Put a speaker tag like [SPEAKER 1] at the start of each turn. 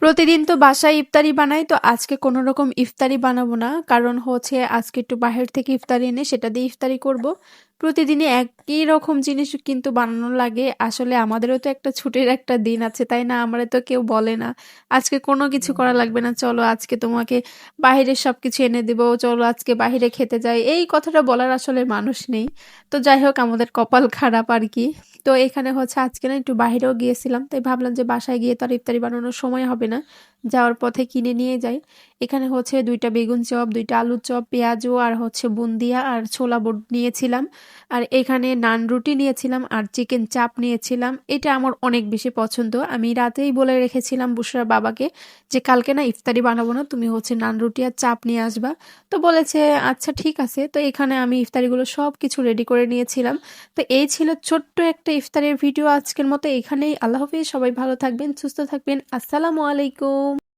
[SPEAKER 1] প্রতিদিন তো বাসায় ইফতারি বানাই, তো আজকে কোনো রকম ইফতারি বানাবো না। কারণ হচ্ছে আজকে একটু বাহির থেকে ইফতারি এনে সেটা দিয়ে ইফতারি করব। প্রতিদিনই একই রকম জিনিস কিন্তু বানানো লাগে। আসলে আমাদেরও তো একটা ছুটির একটা দিন আছে, তাই না? আমারে তো কেউ বলে না, আজকে কোনো কিছু করা লাগবে না। চলো আজকে তোমাকে বাহিরের সবকিছু এনে দিব। চলো আজকে বাহিরে খেতে যাই। এই কথাটা বলার আসলে মানুষ নেই। তো যাই হোক আমাদের কপাল খারাপ আরকি। তো এখানে হচ্ছে আজকে না একটু বাহিরেও গিয়েছিলাম। তাই ভাবলাম যে বাসায় গিয়ে তো আর ইফতারি বানানোর সময় হবে না। যাওয়ার পথে কিনে নিয়ে যাই। এখানে হচ্ছে ২ টা বেগুন চপ, ২ টা আলুর চপ, পেঁয়াজু আর হচ্ছে বুন্দিয়া আর ছোলা বুট নিয়েছিলাম। আর এখানে নান রুটি নিয়েছিলাম আর চিকেন চাপ নিয়েছিলাম। এটা আমার অনেক বেশি পছন্দ। আমি রাতেই বলে রেখেছিলাম বুশরার বাবাকে যে, "কালকে না ইফতারি বানাবো না। তুমি হচ্ছে নান রুটি আর চাপ নিয়ে আসবা।" তো বলেছে, "আচ্ছা ঠিক আছে।" তো এখানে আমি ইফতারিগুলো সবকিছু রেডি করে নিয়েছিলাম। তো এই ছিল ছোট্ট একটা ইফতারের ভিডিও আজকের মতো এখানেই। আল্লাহ হাফেজ। সবাই ভালো থাকবেন, সুস্থ থাকবেন। আসসালামু আলাইকুম।